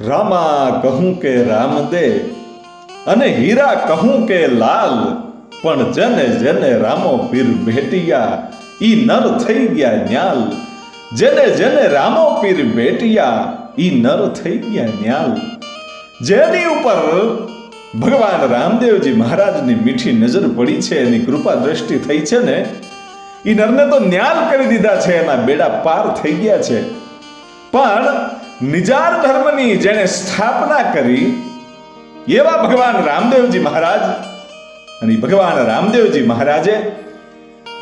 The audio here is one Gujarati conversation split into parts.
રામા કહું કે રામદે અને હીરા કહું કે લાલ, પણ જને જને રામો પીર ભેટિયા ઈ નર થઈ ગયા ન્યાલ. જેને જેને રામો પીર ભેટિયા ઈ નર થઈ ગયા ન્યાલ. જેની ઉપર ભગવાન રામદેવજી મહારાજની મીઠી નજર પડી છે, એની કૃપા દ્રષ્ટિ થઈ છે ને, ઈ નરને તો ન્યાલ કરી દીધા છે, એના બેડા પાર થઈ ગયા છે. પણ નિજાર ધર્મની જેણે સ્થાપના કરી એવા ભગવાન રામદેવજી મહારાજ, અને ભગવાન રામદેવજી મહારાજે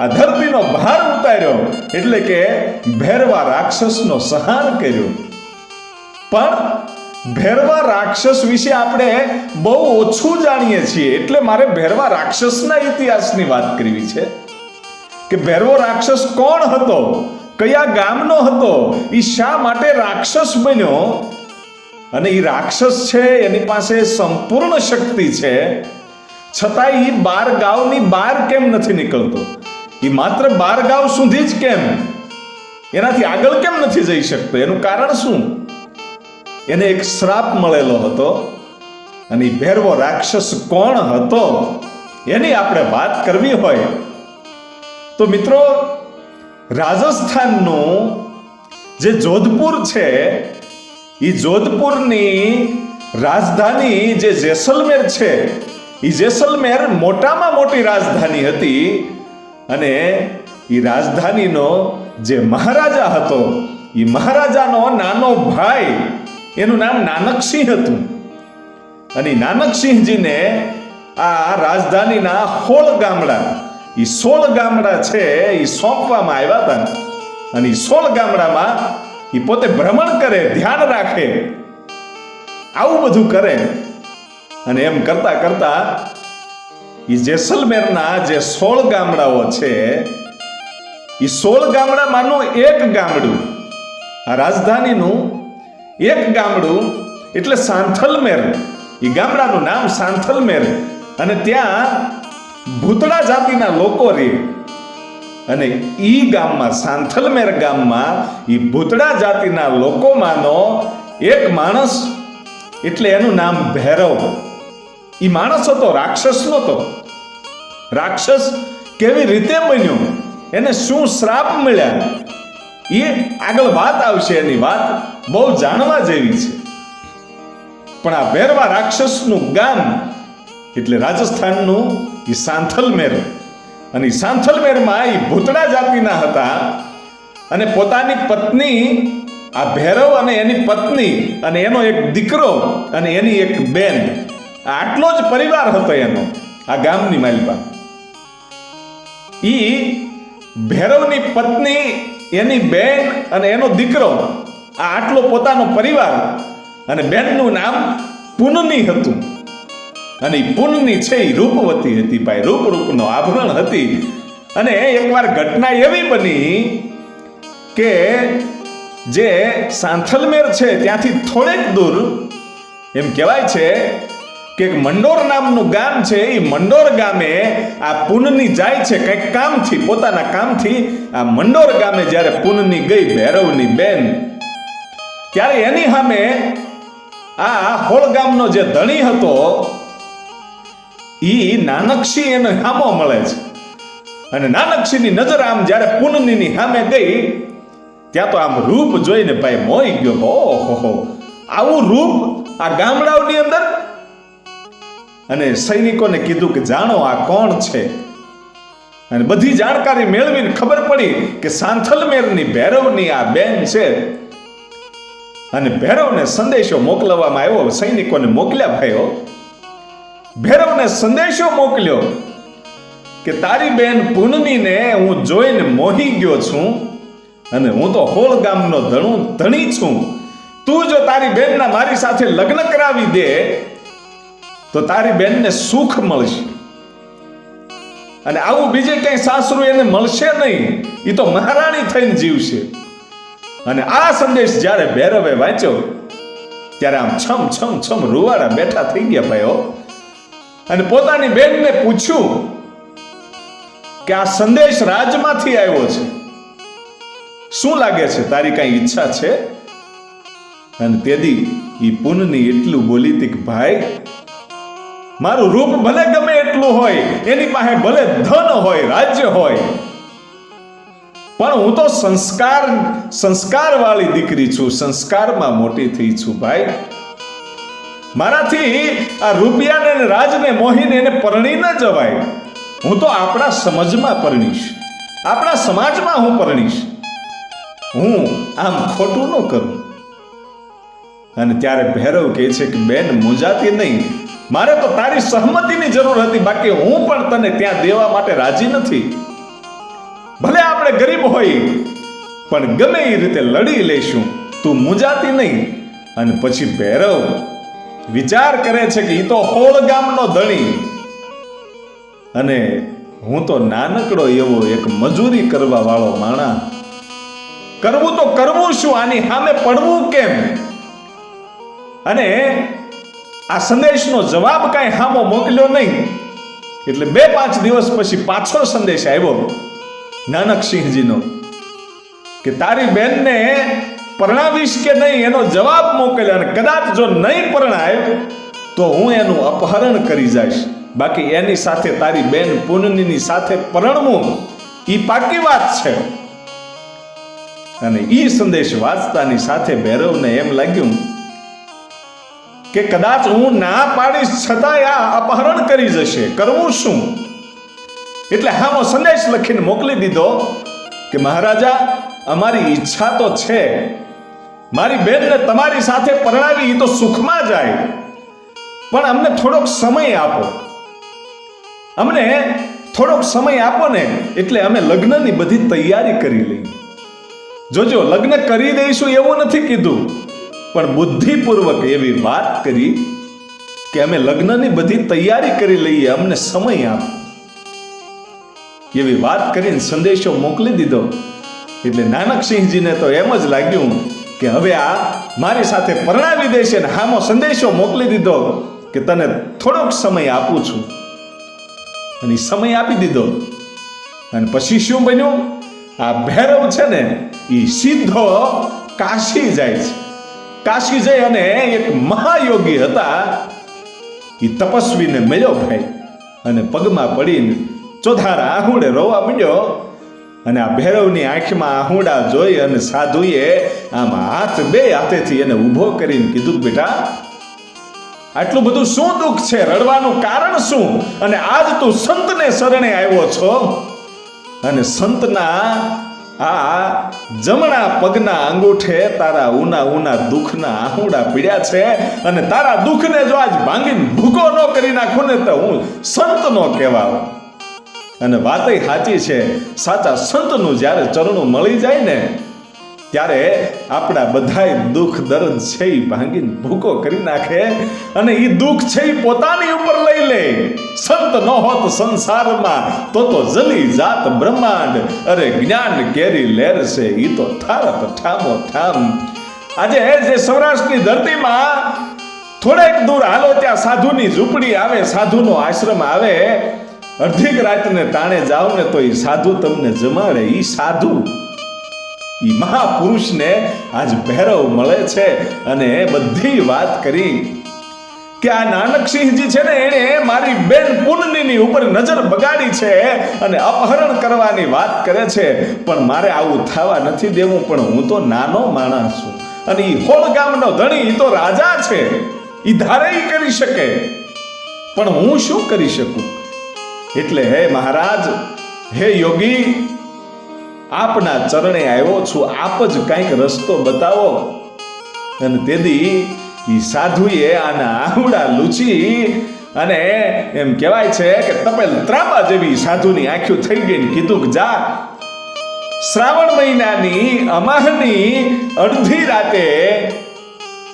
આ ધરતીનો ભાર ઉતાર્યો, એટલે કે ભૈરવા રાક્ષસનો સંહાર કર્યો. પણ ભૈરવા રાક્ષસ વિશે આપણે બહુ ઓછું જાણીએ છીએ, એટલે મારે ભૈરવા રાક્ષસના ઇતિહાસની વાત કરવી છે કે ભૈરવો રાક્ષસ કોણ હતો, કયા ગામનો હતો, એ શા માટે રાક્ષસ બન્યો, અને એ રાક્ષસ છે એની પાસે સંપૂર્ણ શક્તિ છે, છતાં એ 12 ગામની બહાર કેમ નથી નીકળતો, એ માત્ર 12 ગામ સુધી જ કેમ, એનાથી આગળ કેમ નથી જઈ શકતો, એનું કારણ શું? એને એક શ્રાપ મળેલો હતો, અને એ ભૈરવો રાક્ષસ કોણ હતો એની આપણે વાત કરવી હોય તો મિત્રો, રાજસ્થાનનું જે જોધપુર છે, એ જોધપુરની રાજધાની જે જેસલમેર છે, એ જેસલમેર મોટામાં મોટી રાજધાની હતી. અને એ રાજધાનીનો જે મહારાજા હતો, એ મહારાજાનો નાનો ભાઈ, એનું નામ નાનકસિંહ હતું. અને નાનકસિંહજીને આ રાજધાનીના 16 ગામડા, એ 16 ગામડા છે એ સોંપવામાં આવ્યા હતા. અને એ 16 ગામડામાં એ પોતે ભ્રમણ કરે, ધ્યાન રાખે, આવું બધું કરે. અને એમ કરતા કરતા એ જેસલમેરના જે 16 ગામડાઓ છે, એ 16 ગામડામાંનું એક ગામડું, આ રાજધાનીનું એક ગામડું એટલે સાંથલમેર. એ ગામડાનું નામ સાંથલમેર. અને ત્યાં ભૂતડા જાતિના લોકો રહે. અને ઈ ગામમાં, સાંથલમેર ગામમાં, ઈ ભૂતડા જાતિના લોકોમાંનો એક માણસ, એટલે એનું નામ ભૈરવ. ઈ માણસ હતો, રાક્ષસ નહોતો. રાક્ષસ કેવી રીતે બન્યો, એને શું શ્રાપ મળ્યા, એ આગળ વાત આવશે, એની વાત બહુ જાણવા જેવી છે. પણ આ ભૈરવા રાક્ષસનું ગામ એટલે રાજસ્થાનનું એ સાંથલમેર. અને સાંથલમેરમાં એ ભૂતડા જાતિના હતા. અને પોતાની પત્ની, આ ભૈરવ અને એની પત્ની, અને એનો એક દીકરો, અને એની એક બેન, આટલો જ પરિવાર હતો એનો આ ગામની માલિકા. ઈ ભૈરવની પત્ની, એની બેન અને એનો દીકરો, આ આટલો પોતાનો પરિવાર. અને બેનનું નામ પૂનની હતું. અને પૂનની છે એ રૂપવતી હતી, ભાઈ, રૂપનો આભરણ હતી. અને એકવાર ઘટના એવી બની કે જે સાંથલમેર છે ત્યાંથી થોડેક દૂર એમ કહેવાય છે કે મંડોર નામનું ગામ છે. એ મંડોર ગામે આ પૂનની જાય છે કંઈક કામથી, પોતાના કામથી. આ મંડોર ગામે જ્યારે પૂનની ગઈ, ભૈરવની બેન, ત્યારે એની સામે આ હોળ ગામનો જે ધણી હતો, ઈ નાનકસિંહ એને સામો મળે છે. અને નાનકસિંહની નજર આમ જ્યારે પૂનની સામે ગઈ, ત્યાં તો આમ રૂપ જોઈને ભાઈ મોઈ ગયો. ઓહો, આવું રૂપ આ ગામડાઓની અંદર. અને સૈનિકોને કીધું કે જાણો આ કોણ છે. અને બધી જાણકારી મેળવીને ખબર પડી કે સાંથલમેરની ભૈરવની આ બેન છે. અને ભૈરવને સંદેશો મોકલવામાં આવ્યો, સૈનિકોને મોકલ્યા ભાઈઓ. ભૈરવને સંદેશો મોકલ્યો કે તારી બેન પૂનનીને હું જોઈને મોહી ગયો છું, અને હું તો હોળ ગામનો ધણી છું. તું જો તારી બેનના મારી સાથે લગ્ન કરાવી દે તો તારી બેનને સુખ મળશે, અને આવું બીજે કઈ સાસરું એને મળશે નહીં. એ તો મહારાણી થઈને જીવશે. અને આ સંદેશ જ્યારે ભૈરવે વાંચ્યો ત્યારે આમ છમ છમ છમ રૂવાડા બેઠા થઈ ગયા ભાઈઓ. અને પોતાની બેનને પૂછ્યું કે આ સંદેશ રાજમાંથી આવ્યો છે, શું લાગે છે, તારી કઈ ઈચ્છા છે? અને તેથી એ પુનની એટલું બોલી હતી કે ભાઈ, મારું રૂપ ભલે ગમે એટલું હોય, એની પાસે ભલે ધન હોય, રાજ્ય હોય, પણ હું તો સંસ્કાર વાળી દીકરી છું, સંસ્કારમાં મોટી થઈ છું ભાઈ. મારાથી આ રૂપિયાને રાજને મોહીને એને પરણી ન જવાય. હું તો આપણા સમજમાં પરણીશ, આપણા સમાજમાં હું પરણીશ, હું આમ ખોટું ન કરું. અને ત્યારે ભૈરવ કહે છે કે બેન, મૂંઝાતી નહીં, મારે તો તારી સહમતિની જરૂર હતી, બાકી હું પણ તને ત્યાં દેવા માટે રાજી નથી. ભલે આપણે ગરીબ હોય પણ ગમે એ રીતે લડી લઈશું, તું મૂંઝાતી નહીં. અને પછી ભૈરવ વિચાર કરે છે કે એ તો હોળ ગામનો ધણી, અને હું તો નાનકડો એવો એક મજૂરી કરવા વાળો માણા. કરવું તો કરવું શું, આની સામે પડવું કેમ? અને આ સંદેશનો જવાબ કાંઈ સામો મોકલ્યો નહીં. એટલે 2-5 દિવસ પછી પાછો સંદેશ આવ્યો નાનકસિંહજીનો કે તારી બેનને પરણાવીશ કે નહીં એનો જવાબ મોકલ્યો, અને કદાચ જો નહીં પરણાય તો હું એનું અપહરણ કરી જઈશ, બાકી એની સાથે તારી બેન પુનની સાથે પરણવું એ પાકી વાત છે. અને એ સંદેશ વાંચતાની સાથે ભૈરવને એમ લાગ્યું કે કદાચ હું ના પાડીશ છતાંય આ અપહરણ કરી જશે, કરવું શું? એટલે હામો સંદેશ લખીને મોકલી દીધો કે મહારાજા, અમારી ઈચ્છા તો છે, મારી બેનને તમારી સાથે પરણાવી, એ તો સુખમાં જાય, પણ અમને થોડોક સમય આપો, અમને થોડોક સમય આપો ને, એટલે અમે લગ્નની બધી તૈયારી કરી લઈએ. જોજો, લગ્ન કરી દઈશું એવું નથી કીધું, પણ બુદ્ધિપૂર્વક એવી વાત કરી કે અમે લગ્નની બધી તૈયારી કરી લઈએ, અમને સમય આપો. એવી વાત કરીને સંદેશો મોકલી દીધો. એટલે નાનકસિંહજીને તો એમ જ લાગ્યું કે હવે આ મારી સાથે પરણાવી દેશે, ને હામો સંદેશો મોકલી દીધો કે તને થોડોક સમય આપું છું. અને સમય આપી દીધો. અને પછી શું બન્યું? આ ભૈરવ છે ને એ સીધો કાશી જાય છે. કાશી જઈ અને એક મહાયોગી હતા એ તપસ્વીને મળ્યો ભાઈ, અને પગમાં પડીને ચોધારા આહુડે રોવા માંડ્યો. અને આ ભૈરવની આંખમાં આહુડા જોઈ અને સાધુએ આમ બે હાથેથી એને ઊભો કરીને કીધું, બેટા, આટલું બધું શું દુઃખ છે, રડવાનું કારણ શું? અને આજ તું સંતને શરણે આવ્યો છો, અને સંતના આ જમણા પગના અંગૂઠે તારા ઉના દુઃખના આહુડા પીડ્યા છે, અને તારા દુઃખને જો આજ ભાંગીને ભૂકો ન કરી નાખું ને તો હું સંત નો કહેવાવ. અને વાતય સાચી છે. સાચા સંતનું જ્યારે ચરણું મળી જાય ને ત્યારે આપણા બધાય દુઃખ દર્દ છે એ ભાંગીને ભૂકો કરી નાખે, અને એ દુઃખ છે એ પોતાની ઉપર લઈ લે. સંત ન હોત સંસારમાં તો જલી જાત બ્રહ્માંડ, અરે જ્ઞાન કેરી લેર છે એ તો થારત ઠામો ઠામ. આજે જે સૌરાષ્ટ્રની ધરતીમાં થોડેક દૂર હાલો ત્યાં સાધુની ઝૂંપડી આવે, સાધુનો આશ્રમ આવે, અડધીક રાતને ટાણે જાવ ને તો એ સાધુ તમને જમાડે. એ સાધુ, એ મહાપુરુષને આજ ભૈરવ મળે છે. અને બધી વાત કરી કે આ નાનકસિંહજી છે ને એણે મારી બેન પુનની ઉપર નજર બગાડી છે અને અપહરણ કરવાની વાત કરે છે, પણ મારે આવું થવા નથી દેવું. પણ હું તો નાનો માણસ છું, અને એ હોળ ગામનો ધણી, એ તો રાજા છે, એ ધારે કરી શકે, પણ હું શું કરી શકું? એટલે હે મહારાજ, હે યોગી, આપના ચરણે આવ્યો છું, આપ જ કંઈક રસ્તો બતાવો. અને તેથી એ સાધુએ આના આહુડા લૂછી અને એમ કહેવાય છે કે તપેલ ત્રાંબા જેવી સાધુની આંખો થઈ ગઈ. કીધું કે જા, શ્રાવણ મહિનાની અમાહની અડધી રાતે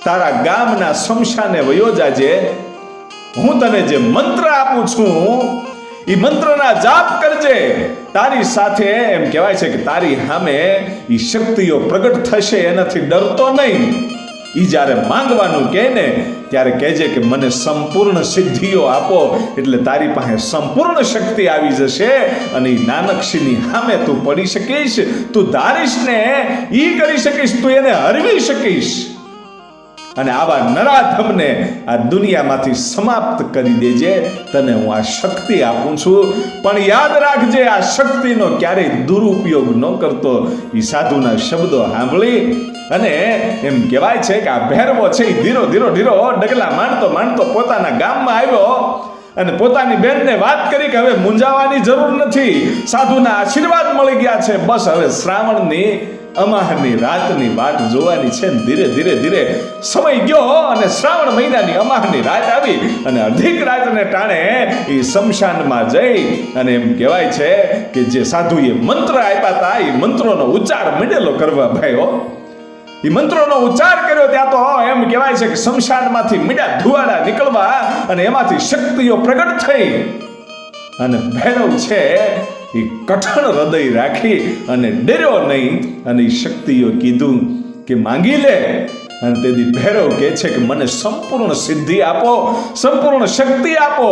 તારા ગામના શમશાને વયો જાજે. હું તને જે મંત્ર આપું છું એ મંત્રના જાપ કરજે. તારી સાથે એમ કહેવાય છે કે તારી સામે એ શક્તિઓ પ્રગટ થશે, એનાથી ડરતો નહીં. એ જ્યારે માંગવાનું કહે ને ત્યારે કહેજે કે મને સંપૂર્ણ સિદ્ધિઓ આપો, એટલે તારી પાસે સંપૂર્ણ શક્તિ આવી જશે, અને એ નાનકસિંહની સામે તું પડી શકીશ, તું ધારીશ ને એ કરી શકીશ, તું એને હરવી શકીશ. અને આવા નરાધમને આ દુનિયામાંથી સમાપ્ત કરી દેજે. તને હું આ શક્તિ આપું છું, પણ યાદ રાખજે આ શક્તિનો ક્યારેય દુરુપયોગ ન કરતો. એ સાધુના શબ્દો સાંભળી અને એમ કહેવાય છે કે આ ભેરવો છે એ ધીરો ધીરો ડગલા માંડતો પોતાના ગામમાં આવ્યો અને પોતાની બેનને વાત કરી કે હવે મૂંઝાવાની જરૂર નથી, સાધુના આશીર્વાદ મળી ગયા છે, બસ હવે શ્રાવણની અમાહની રાતની વાટ જોવાની છે. ધીરે સમય ગયો અને શ્રાવણ મહિનાની અમાહની રાત આવી અને અધિક રાતને ટાણે એ શમશાનમાં જઈ અને એમ કહેવાય છે કે જે સાધુએ મંત્ર આપ્યા હતા એ મંત્રોનો ઉચ્ચાર મંડેલો કરવા ભાઈઓ. એ મંત્રોનો ઉચ્ચાર કર્યો ત્યાં તો એમ કહેવાય છે કે શમશાનમાંથી મીડા ધુવાડા નીકળવા અને એમાંથી શક્તિઓ પ્રગટ થઈ અને ભૈરવ છે એ કઠણ હૃદય રાખી અને ડર્યો નહીં અને એ શક્તિઓ કીધું કે માંગી લે. અને તેથી ભૈરવ કહે છે કે મને સંપૂર્ણ સિદ્ધિ આપો, સંપૂર્ણ શક્તિ આપો.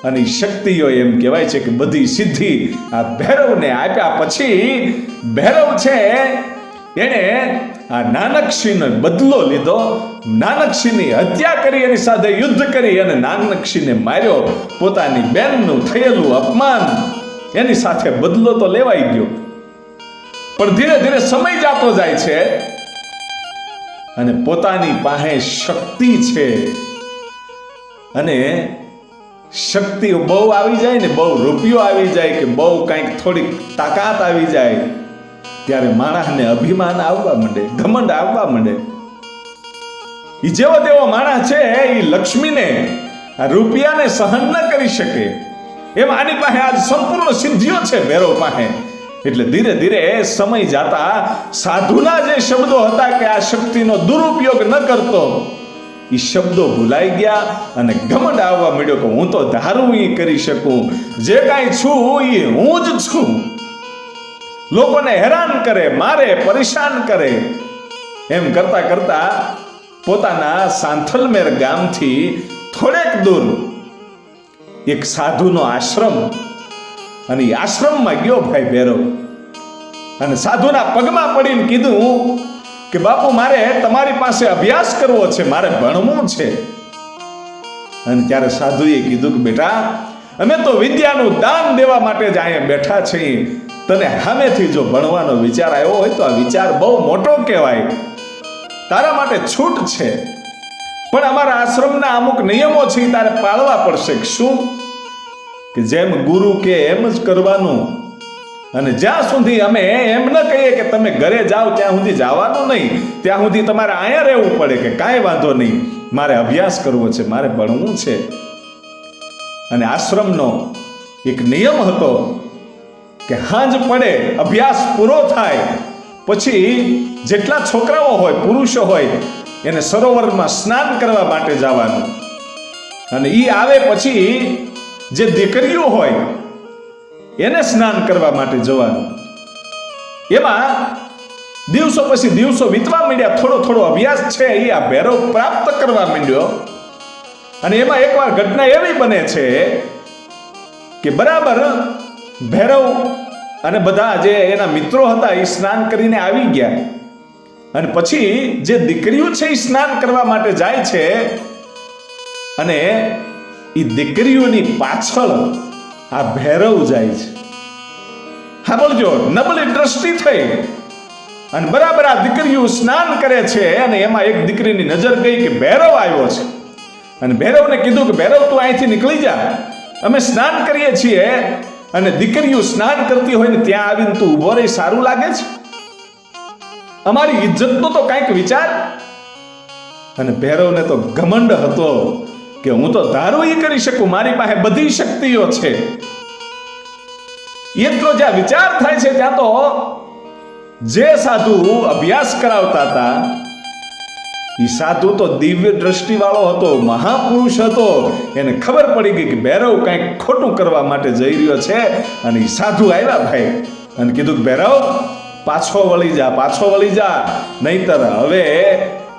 અને એ શક્તિઓ એમ કહેવાય છે કે બધી સિદ્ધિ આ ભૈરવને આપ્યા પછી ભૈરવ છે એને આ નાનકસિંહનો બદલો લીધો. નાનકસિંહની હત્યા કરી, એની સાથે યુદ્ધ કરી અને નાનકસિંહને માર્યો. પોતાની બેનનું થયેલું અપમાન એની સાથે બદલો તો લેવાઈ ગયો, પણ ધીરે સમય જાતો જાય છે અને પોતાની પાસે શક્તિ છે અને શક્તિઓ બહુ આવી જાય ને, બહુ રૂપિયો આવી જાય કે બહુ કંઈક થોડીક તાકાત આવી જાય ત્યારે માણસને અભિમાન આવવા માંડે, ઘમંડ આવવા માંડે. એ જેવો તેવો માણસ છે એ લક્ષ્મીને આ રૂપિયાને સહન ન કરી શકે. એમ આની પાસે આજ સંપૂર્ણ સિદ્ધિઓ છે ભૈરવ પાસે. એટલે ધીરે સમય જાતા સાધુના જે શબ્દો હતા કે આ શક્તિનો દુરુપયોગ ન કરતો, એ શબ્દો ભૂલાઈ ગયા અને ઘમંડ આવવા માંડ્યો કે હું તો ધારું એ કરી શકું, જે કાંઈ છું એ હું જ છું. લોકોને હેરાન કરે, મારે, પરેશાન કરે. એમ કરતા પોતાના સાંથલમેર ગામથી થોડેક દૂર એક સાધુનો આશ્રમ, અને એ આશ્રમમાં ગયો ભાઈ ભૈરવ અને સાધુના પગમાં પડીને કીધું કે બાપુ મારે તમારી પાસે અભ્યાસ કરવો છે, મારે ભણવું છે. અને ત્યારે સાધુએ કીધું કે બેટા અમે તો વિદ્યાનું દાન દેવા માટે જ અહીંયા બેઠા છીએ, તને સામેથી જો ભણવાનો વિચાર આવ્યો હોય તો આ વિચાર બહુ મોટો કહેવાય, તારા માટે છૂટ છે, પણ અમારા આશ્રમના અમુક નિયમો છે તારે પાળવા પડશે. શું? કે જેમ ગુરુ કે એમ જ કરવાનું, અને જ્યાં સુધી અમે એમ ન કહીએ કે તમે ઘરે જાઓ ત્યાં સુધી જવાનું નહીં, ત્યાં સુધી તમારે અહીંયા રહેવું પડે કે કાંઈ વાંધો નહીં, મારે અભ્યાસ કરવો છે, મારે ભણવું છે. અને આશ્રમનો એક નિયમ હતો કે સાંજ પડે અભ્યાસ પૂરો થાય પછી જેટલા છોકરાઓ હોય, પુરુષો હોય, એને સરોવરમાં સ્નાન કરવા માટે જવાનું, અને એ આવે પછી જે દીકરીઓ હોય એને સ્નાન કરવા માટે જવાનું. એમાં દિવસો પછી દિવસો વીતવા માંડ્યા, થોડો અભ્યાસ છે એ આ ભૈરવ પ્રાપ્ત કરવા માંડ્યો. અને એમાં એકવાર ઘટના એવી બને છે કે બરાબર ભૈરવ અને બધા જે એના મિત્રો હતા એ સ્નાન કરીને આવી ગયા, અને પછી જે દીકરીઓ છે એ સ્નાન કરવા માટે જાય છે અને એ દીકરીઓની પાછળ આ ભૈરવ જાય છે. હા બોલજો, નબળી દ્રષ્ટિ થઈ અને બરાબર આ દીકરીઓ સ્નાન કરે છે અને એમાં એક દીકરીની નજર ગઈ કે ભૈરવ આવ્યો છે, અને ભૈરવને કીધું કે ભૈરવ તું અહીંથી નીકળી જા, અમે સ્નાન કરીએ છીએ અને દીકરીઓ સ્નાન કરતી હોય ને ત્યાં આવીને તું ઊભો રહી, સારું લાગે છે? અમારી ઇજ્જતનો તો કંઈક વિચાર. અને ભૈરવને તો ઘમંડ હતો કે હું તો ધારું એ કરી શકું, મારી પાસે બધી શક્તિઓ છે. એટલો જ્યાં વિચાર થાય છે ત્યાં તો જે સાધુ અભ્યાસ કરાવતા હતા એ સાધુ તો દિવ્ય દ્રષ્ટિ વાળો હતો, મહાપુરુષ હતો. એને ખબર પડી ગઈ કે ભૈરવ કંઈક ખોટું કરવા માટે જઈ રહ્યો છે. અને એ સાધુ આવ્યા ભાઈ અને કીધું કે ભૈરવ પાછો વળી જા, નહીતર હવે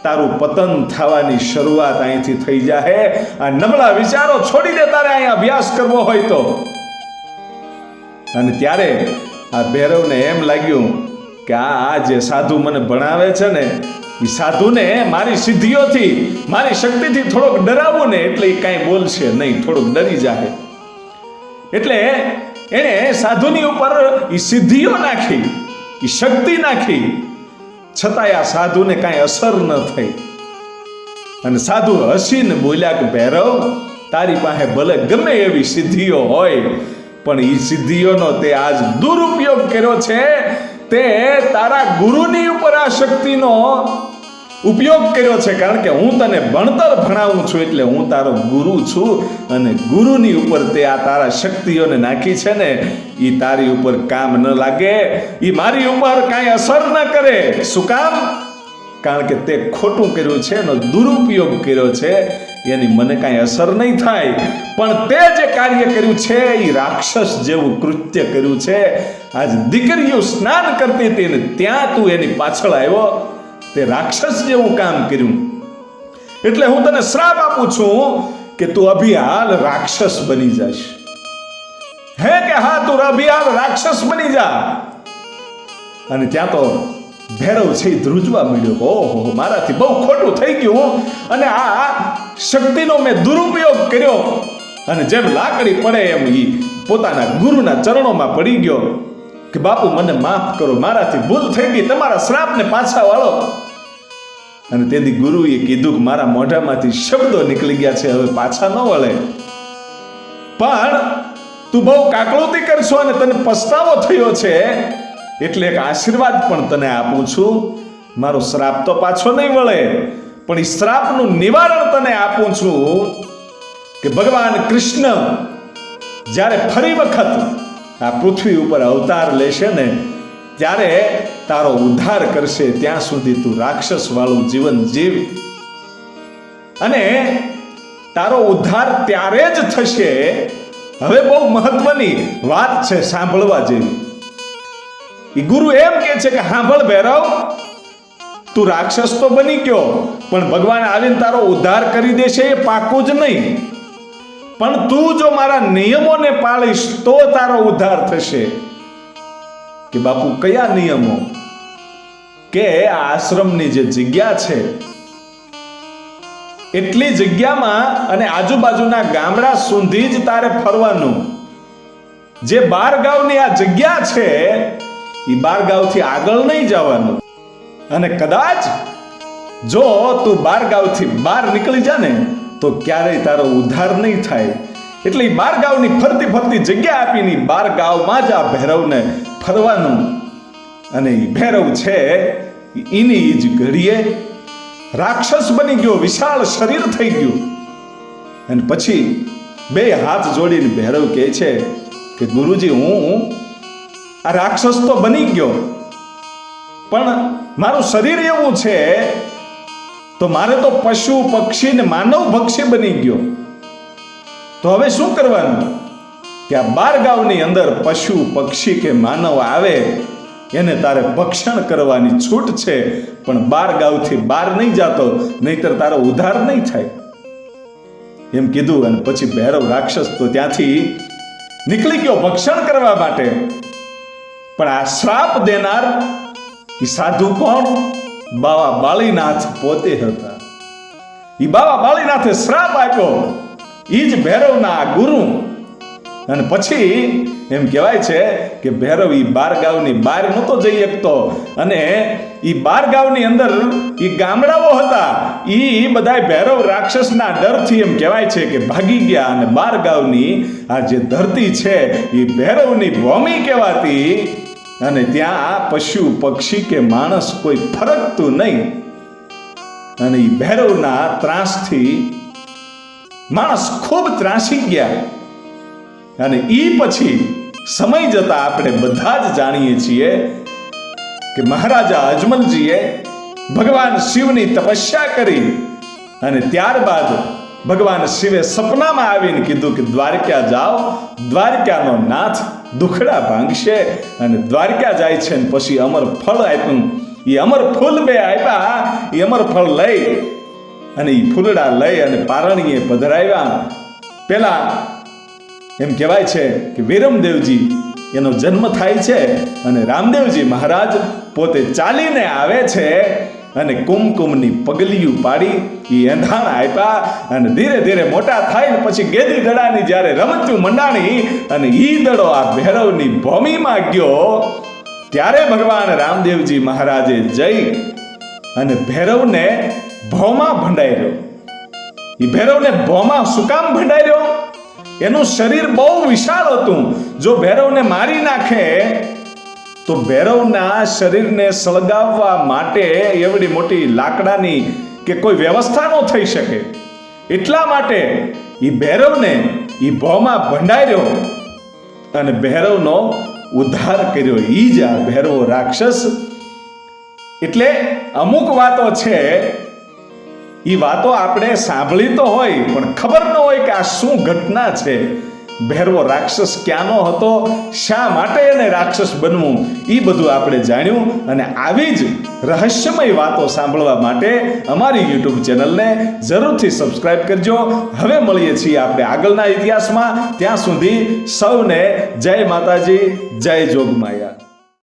તારું પતન થવાની શરૂઆત અહીંથી થઈ જાય. આ નબળા વિચારો છોડી દે તારે અહીંયા અભ્યાસ કરવો હોય તો. અને ત્યારે આ ભૈરવને એમ લાગ્યું કે આ જે સાધુ મને ભણાવે છે ને એ સાધુને મારી સિદ્ધિઓથી મારી શક્તિથી થોડોક ડરાવું ને એટલે એ કાંઈ બોલશે નહીં, થોડોક ડરી જાય. એટલે એણે સાધુની ઉપર એ સિદ્ધિઓ નાખી, એ શક્તિ નાખી, છતાંય આ સાધુને કાંઈ અસર ન થઈ. અને સાધુ હસીને બોલ્યા કે ભૈરવ, તારી પાસે ભલે ગમે એવી સિદ્ધિઓ હોય, પણ એ સિદ્ધિઓનો તે આજ દુરુપયોગ કર્યો છે. તે તારા ગુરુની ઉપર આ શક્તિનો ઉપયોગ કર્યો છે. કારણ કે હું તને ભણતર ભણાવું છું, એટલે હું તારો ગુરુ છું, અને ગુરુની ઉપર તે આ તારા શક્તિઓને નાખી છે ને, એ તારી ઉપર કામ ન લાગે, એ મારી ઉપર કાંઈ અસર ન કરે. શું કામ? કારણ કે તે ખોટું કર્યું છે, એનો દુરુપયોગ કર્યો છે, એની મને કાંઈ અસર નહીં થાય. પણ તે જે કાર્ય કર્યું છે એ રાક્ષસ જેવું કૃત્ય કર્યું છે. આજ દીકરીઓ સ્નાન કરતી હતી ને ત્યાં તું એની પાછળ આવ્યો, તે રાક્ષસ જેવું કામ કર્યું. એટલે હું તને શ્રાપ આપું છું કે તું અભિહાલ રાક્ષસ બની જઈશ. હે કે હા, તું અભિહાલ રાક્ષસ બની જા. અને ત્યાં તો ભૈરવ છે એ ધ્રુજવા મળ્યો. ઓહો, મારાથી બહુ ખોટું થઈ ગયું, અને આ શક્તિનો મેં દુરુપયોગ કર્યો. અને જેમ લાકડી પડે એમ એ પોતાના ગુરુના ચરણોમાં પડી ગયો કે બાપુ મને માફ કરો, મારાથી ભૂલ થઈ ગઈ, તમારા શ્રાપને પાછા વાળો. અને તેથી ગુરુએ કીધું કે મારા મોઢામાંથી શબ્દો નીકળી ગયા છે, હવે પાછા ન વળે. પણ તું બહુ કાકળોતી કરશો અને તને પસ્તાવો થયો છે, એટલે એક આશીર્વાદ પણ તને આપું છું. મારો શ્રાપ તો પાછો નહીં વળે, પણ એ શ્રાપનું નિવારણ તને આપું છું કે ભગવાન કૃષ્ણ જ્યારે ફરી વખત આ પૃથ્વી ઉપર અવતાર લેશે ને, ત્યારે તારો ઉદ્ધાર કરશે. ત્યાં સુધી તું રાક્ષસ વાળું જીવન જીવ, અને તારો ઉદ્ધાર ત્યારે જ થશે. હવે બહુ મહત્વની વાત છે, સાંભળવા જેવી. એ ગુરુ એમ કે છે કે સાંભળ ભૈરવ, તું રાક્ષસ તો બની ગયો, પણ ભગવાન આવીને તારો ઉદ્ધાર કરી દેશે એ પાકું જ નહીં. પણ તું જો મારા નિયમોને પાળીશ તો તારો ઉદ્ધાર થશે. કે બાપુ કયા નિયમો? કે આ આશ્રમની જે જગ્યા છે એટલી જગ્યામાં અને આજુબાજુના ગામડા સુધી જ તારે ફરવાનું. જે 12 ગામની આ જગ્યા છે એ 12 ગામથી આગળ નહીં જવાનું. અને કદાચ જો તું 12 ગામથી બહાર નીકળી જા ને તો ક્યારેય તારો ઉદ્ધાર નહીં થાય. એટલે 12 ગામની ફરતી ફરતી જગ્યા આપીને 12 ગામમાં જ આ ભૈરવને ફરવાનું. અને એ ભૈરવ છે એની જ ઘડીએ રાક્ષસ બની ગયો, વિશાળ શરીર થઈ ગયું. અને પછી 2 હાથ જોડીને ભૈરવ કહે છે કે ગુરુજી, હું આ રાક્ષસ તો બની ગયો, પણ મારું શરીર એવું છે તો મારે તો પશુ પક્ષી ને માનવ ભક્ષી બની ગયો. તો હવે શું કરવાનું? કે આ 12 ગામની અંદર પશુ પક્ષી કે માનવ આવે એને તારે ભક્ષણ કરવાની છૂટ છે, પણ 12 ગામથી બહાર નહીં જાતો, નહીતર તારો ઉદ્ધાર નહીં થાય. એમ કીધું. અને પછી ભૈરવ રાક્ષસ તો ત્યાંથી નીકળી ગયો ભક્ષણ કરવા માટે. પણ આ શ્રાપ દેનાર એ સાધુ કોણ? બાવા બાળીનાથ પોતે હતા. એ બાવા બાળીનાથે શ્રાપ આપ્યો, એ જ ભૈરવના ગુરુ. અને પછી એમ કહેવાય છે કે ભૈરવ એ 12 ગામની બહાર નહોતો જઈ શકતો, અને એ 12 ગામની અંદર એ ગામડાઓ હતા, એ બધા ભૈરવ રાક્ષસના ડરથી એમ કહેવાય છે કે ભાગી ગયા. અને 12 ગામની આ જે ધરતી છે એ ભૈરવની ભૂમિ કહેવાતી. અને ત્યાં પશુ પક્ષી કે માણસ કોઈ ફરકતું નહીં. અને એ ભૈરવના ત્રાસથી માણસ ખૂબ ત્રાસી ગયા. અને એ પછી સમય જતા આપણે બધા જ જાણીએ છીએ કે મહારાજા અજમલજીએ ભગવાન શિવની તપસ્યા કરી. અને ત્યારબાદ ભગવાન શિવે સપનામાં આવીને કીધું કે દ્વારકા જાઓ, દ્વારકાનો નાથ દુખડા ભાંગશે. અને દ્વારકા જાય છે. અને પછી અમર ફળ આપ્યું, એ અમર ફૂલ 2 આપ્યા. એ અમર ફળ લઈ અને એ ફૂલડા લઈ અને પારણીએ પધરાવ્યા. પેલા એમ કહેવાય છે કે વિરમદેવજી એનો જન્મ થાય છે, અને રામદેવજી મહારાજ પોતે ચાલીને આવે છે. અને કુમકુમની પગલિયું પાડી એ એંધાણ આપ્યા અને ધીરે ધીરે મોટા થઈને પછી ગેદી દડાની જ્યારે રમતું મંડાણી અને ઈ દડો આ ભૈરવની ભૂમિમાં ગયો ત્યારે ભગવાન રામદેવજી મહારાજે જઈ અને ભૈરવને ભોમાં ભંડાર્યો. એ ભૈરવને ભોમાં શું કામ ભંડાર્યો? એનું શરીર બહુ વિશાળ હતું. જો ભૈરવને મારી નાખે તો ભૈરવના શરીરને સળગાવવા માટે એવડી મોટી લાકડાની કે કોઈ વ્યવસ્થા ન થઈ શકે. એટલા માટે એ ભૈરવને એ ભોમાં ભંડાર્યો અને ભૈરવનો ઉદ્ધાર કર્યો. ઈ જ આ ભૈરવો રાક્ષસ. એટલે અમુક વાતો છે, એ વાતો આપણે સાંભળી તો હોય પણ ખબર ન હોય કે આ શું ઘટના છે. ભૈરવો રાક્ષસ ક્યાંનો હતો, શા માટે એને રાક્ષસ બનવું, એ બધું આપણે જાણ્યું. અને આવી જ રહસ્યમય વાતો સાંભળવા માટે અમારી યુટ્યુબ ચેનલને જરૂરથી સબસ્ક્રાઇબ કરજો. હવે મળીએ છીએ આપણે આગળના ઇતિહાસમાં. ત્યાં સુધી સૌને જય માતાજી, જય જોગમાયા.